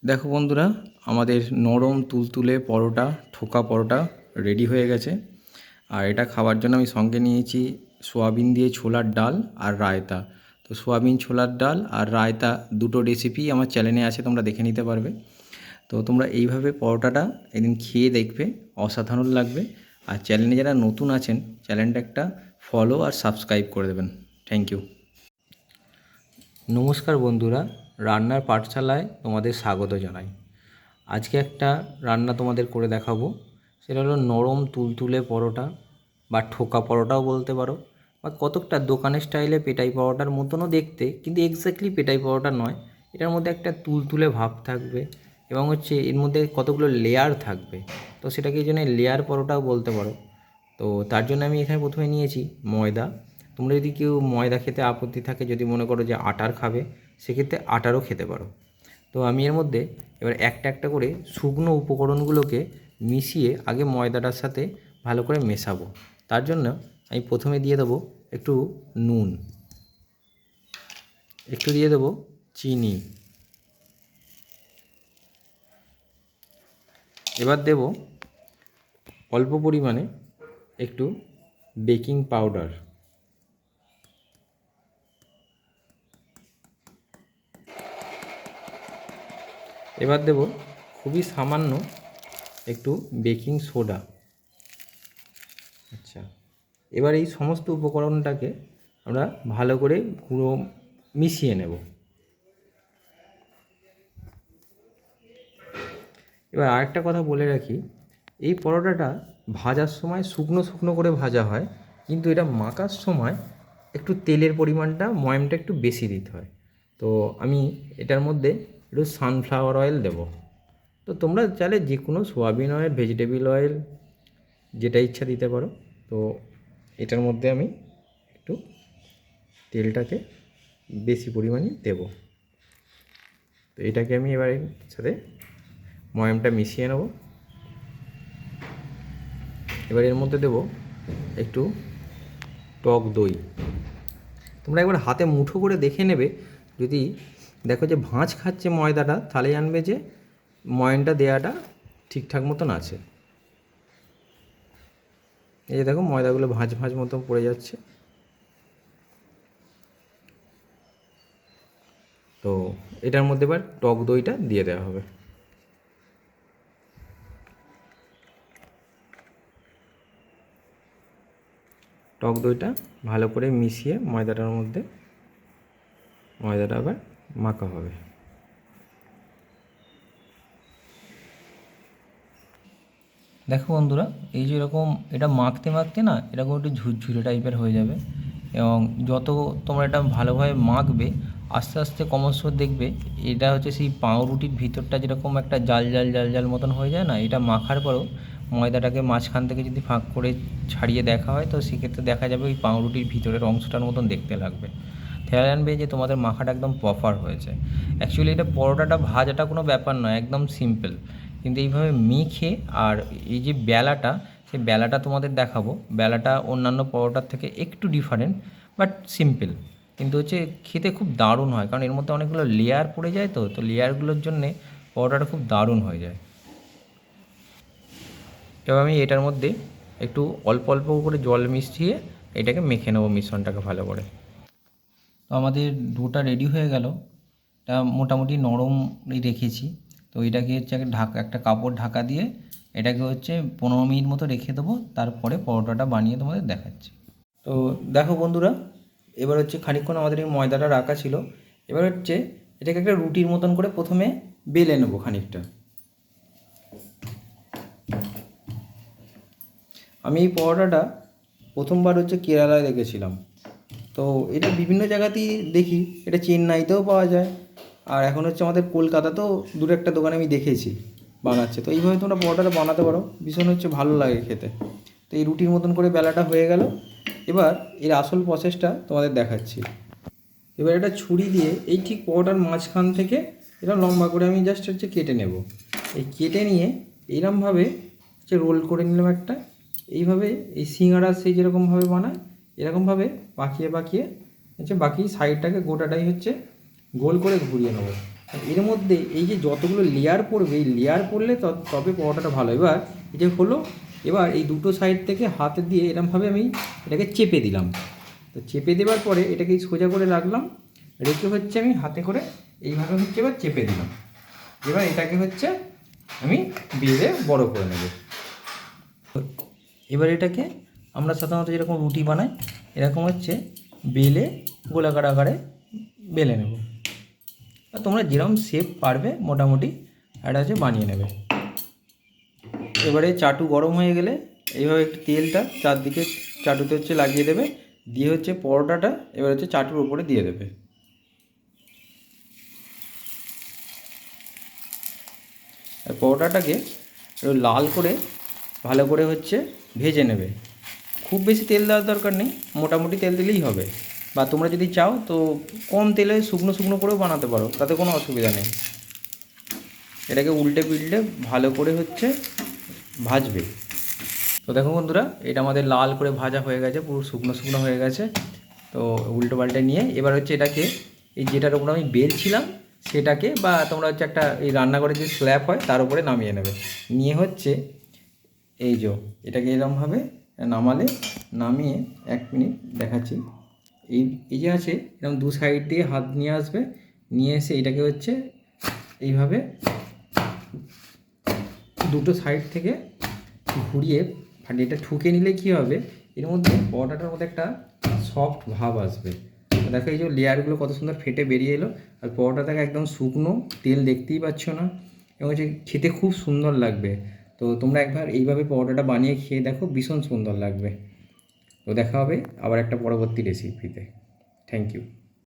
দেখো বন্ধুরা, আমাদের নরম তুলতুলে পরোটা, ঠোকা পরোটা রেডি হয়ে গেছে। আর এটা খাওয়ার জন্য আমি সঙ্গে নিয়েছি সোয়াবিন দিয়ে ছোলার ডাল আর রায়তা। তো সোয়াবিন ছোলার ডাল আর রায়তা দুটো রেসিপি আমার চ্যানেলে আছে, তোমরা দেখে নিতে পারবে। তো তোমরা এইভাবে পরোটাটা একদিন খেয়ে দেখবে, অসাধারণ লাগবে। আর চ্যানেলে যারা নতুন আছেন, চ্যানেলটা একটা ফলো আর সাবস্ক্রাইব করে দেবেন। Thank you. নমস্কার বন্ধুরা, রান্নার পাঠশালায় তোমাদের স্বাগত জানাই। আজকে একটা রান্না তোমাদের করে দেখাবো। সেটা হলো নরম তুলতুলে পরোটা বা ঠোকা পরোটাও বলতে পারো, বা কতকটা দোকানের স্টাইলে পেটাই পরোটার মতনও দেখতে, কিন্তু এক্স্যাক্টলি পেটাই পরোটা নয়। এটার মধ্যে একটা তুলতুলে ভাব থাকবে এবং এর মধ্যে কতগুলো লেয়ার থাকবে। তো সেটাকে এই জন্য লেয়ার পরোটাও বলতে পারো। তো তার জন্য আমি এখানে প্রথমে নিয়েছি ময়দা। তোমরা যদি কেউ ময়দা খেতে আপত্তি থাকে, যদি মনে করো যে আটার খাবে, সেক্ষেত্রে আটারও খেতে পারো। তো আমি এর মধ্যে এবার একটা একটা করে শুকনো উপকরণগুলোকে মিশিয়ে আগে ময়দাটার সাথে ভালো করে মেশাবো। তার জন্য আমি প্রথমে দিয়ে দেবো একটু নুন, একটু দিয়ে দেবো চিনি, এবার দেব অল্প পরিমাণে একটু বেকিং পাউডার, এবার দেব খুবই সামান্য একটু বেকিং সোডা। আচ্ছা, এবার এই সমস্ত উপকরণটাকে আমরা ভালো করে গুঁড়ো মিশিয়ে নেব। এবার আরেকটা কথা বলে রাখি, এই পরোটাটা ভাজার সময় শুকনো শুকনো করে ভাজা হয়, কিন্তু এটা মাখার সময় একটু তেলের পরিমাণটা, ময়ামটা একটু বেশি দিতে হয়। তো আমি এটার মধ্যে একটু সানফ্লাওয়ার অয়েল দেব। তো তোমরা চাইলে যে কোনো সোয়াবিন অয়েল, ভেজিটেবিল অয়েল, যেটা ইচ্ছা দিতে পারো। তো এটার মধ্যে আমি একটু তেলটাকে বেশি পরিমাণে দেব। তো এটাকে আমি এবার এর সাথে ময়ামটা মিশিয়ে নেব। এবার এর মধ্যে দেব একটু টক দই। তোমরা একবার হাতে মুঠো করে দেখে নেবে, যদি দেখো যে ভাঁজ খাচ্ছে ময়দাটা, তাহলে জানবে যে ময়ানটা দেওয়াটা ঠিকঠাক মতন আছে। এই যে দেখো ময়দাগুলো ভাঁজ ভাঁজ মতন পড়ে যাচ্ছে। তো এটার মধ্যে এবার টক দইটা দিয়ে দেওয়া হবে। টক দইটা ভালো করে মিশিয়ে ময়দাটার মধ্যে ময়দাটা আবার মাখা হবে। দেখো বন্ধুরা, এই যে এরকম এটা মাখতে মাখতে না এরকম একটু ঝুরঝুরে টাইপের হয়ে যাবে, এবং যত তোমরা এটা ভালোভাবে মাখবে, আস্তে আস্তে ক্রমশ দেখবে এটা হচ্ছে সেই পাউরুটির ভিতরটা যেরকম একটা জাল জাল জাল জাল মতন হয়ে যায় না, এটা মাখার পরেও ময়দাটাকে মাঝখান থেকে যদি ফাঁক করে ছাড়িয়ে দেখা হয়, তো সেক্ষেত্রে দেখা যাবে ওই পাউরুটির ভিতরের অংশটার মতন দেখতে লাগবে। খেয়াল আনবে যে তোমাদের মাখাটা একদম প্রপার হয়েছে। অ্যাকচুয়ালি এটা পরোটাটা ভাজাটা কোনো ব্যাপার নয়, একদম সিম্পল। কিন্তু এইভাবে মেখে, আর এই যে বেলাটা, সেই বেলাটা তোমাদের দেখাবো। বেলাটা অন্যান্য পরোটার থেকে একটু ডিফারেন্ট, বাট সিম্পল। কিন্তু খেতে খুব দারুণ হয়, কারণ এর মধ্যে অনেকগুলো লেয়ার পড়ে যায়। তো লেয়ারগুলোর জন্যে পরোটাটা খুব দারুণ হয়ে যায়। এবার আমি এটার মধ্যে একটু অল্প অল্প করে জল মিশিয়ে এটাকে মেখে নেবো, মিশ্রণটাকে ভালো করে। তো আমাদের ডোটা রেডি হয়ে গেল। এটা মোটামুটি নরমই রেখেছি। তো এটাকে একটা কাপড় ঢাকা দিয়ে এটাকে 15 মিনিট মতো রেখে দেবো। তারপরে পরোটাটা বানিয়ে তোমাদের দেখাচ্ছি। তো দেখো বন্ধুরা, এবার খানিকক্ষণ আমাদের এই ময়দাটা রাখা ছিল। এবার এটাকে একটা রুটির মতন করে প্রথমে বেলে নেবো খানিকটা। আমি এই পরোটাটা প্রথমবার কেরালায় দেখেছিলাম। তো এটা বিভিন্ন জায়গাতেই দেখি, এটা চেন্নাইতেও পাওয়া যায়, আর এখন আমাদের কলকাতাতেও দুটো একটা দোকানে আমি দেখেছি বানাচ্ছে। তো এইভাবে তোমরা পরোটাটা বানাতে পারো, ভীষণ ভালো লাগে খেতে। তো এই রুটির মতন করে বেলাটা হয়ে গেল। এবার এর আসল প্রসেসটা তোমাদের দেখাচ্ছি। এবার এটা ছুরি দিয়ে এই ঠিক পরোটার মাঝখান থেকে এটা লম্বা করে আমি জাস্ট কেটে নেব। এই কেটে নিয়ে এইরকমভাবে রোল করে নিলাম একটা। এইভাবে এই সিঙ্গাড়া সেই যেরকমভাবে বানায়, এরকমভাবে বাঁকিয়ে বাঁকিয়ে বাকি সাইডটাকে গোটাটাই গোল করে ঘুরিয়ে নেবো। এর মধ্যে এই যে যতগুলো লেয়ার পড়বে এই লেয়ার পড়লে তবে পরোটাটা ভালো। এবার এই যে হলো, এবার এই দুটো সাইড থেকে হাতে দিয়ে এরমভাবে আমি এটাকে চেপে দিলাম। তো চেপে দেওয়ার পরে এটাকে সোজা করে রাখলাম, রেখে হচ্ছে আমি হাতে করে এইভাবে হচ্ছে এবার চেপে দিলাম। এবার এটাকে হচ্ছে আমি বেলে বড় করে নেব। এবার এটাকে আমরা সাধারণত যেরকম রুটি বানাই এরকম হচ্ছে বেলে গোলাকার আকারে বেলে নেব। আর তোমরা যেরকম শেপ পারবে মোটামুটি এটা হচ্ছে বানিয়ে নেবে। এবারে চাটু গরম হয়ে গেলে এইভাবে একটু তেলটা চারদিকে চাটুতে হচ্ছে লাগিয়ে দেবে, দিয়ে হচ্ছে পরোটাটা এবার হচ্ছে চাটুর উপরে দিয়ে দেবে। আর পরোটাটাকে লাল করে ভালো করে হচ্ছে ভেজে নেবে। খুব বেশি তেল দেওয়ার দরকার নেই, মোটামুটি তেল দিলেই হবে। বা তোমরা যদি চাও তো কম তেলে শুকনো শুকনো করেও বানাতে পারো, তাতে কোনো অসুবিধা নেই। এটাকে উল্টে পিল্টে ভালো করে হচ্ছে ভাজবে। তো দেখো বন্ধুরা, এটা আমাদের লাল করে ভাজা হয়ে গেছে, পুরো শুকনো শুকনো হয়ে গেছে। তো উল্টো পাল্টে নিয়ে এবার হচ্ছে এটাকে এই যেটার উপর আমি বেলছিলাম সেটাকে, বা তোমরা হচ্ছে একটা এই রান্নাঘরে যে স্ল্যাব হয় তার উপরে নামিয়ে নেবে। নিয়ে হচ্ছে এই যে এটাকে এরকমভাবে নামালে, নামিয়ে 1 মিনিট দেখাচ্ছি। এই যে আছে এরকম দু সাইড দিয়ে হাত নিয়ে আসবে, নিয়ে এসে এটাকে হচ্ছে এইভাবে দুটো সাইড থেকে ঘুরিয়ে এটা ঠুকে নিলে কী হবে, এর মধ্যে পরোটাটার মধ্যে একটা সফট ভাব আসবে। দেখো এই যে লেয়ারগুলো কত সুন্দর ফেটে বেরিয়ে এলো, আর পরোটাটাকে একদম শুকনো, তেল দেখতেই পাচ্ছ না, এবং হচ্ছে খেতে খুব সুন্দর লাগবে। তো তোমরা একবার এইভাবে পরোটাটা বানিয়ে খেয়ে দেখো, ভীষণ সুন্দর লাগবে। তো দেখা হবে আবার একটা পরবর্তী রেসিপিতে। Thank you.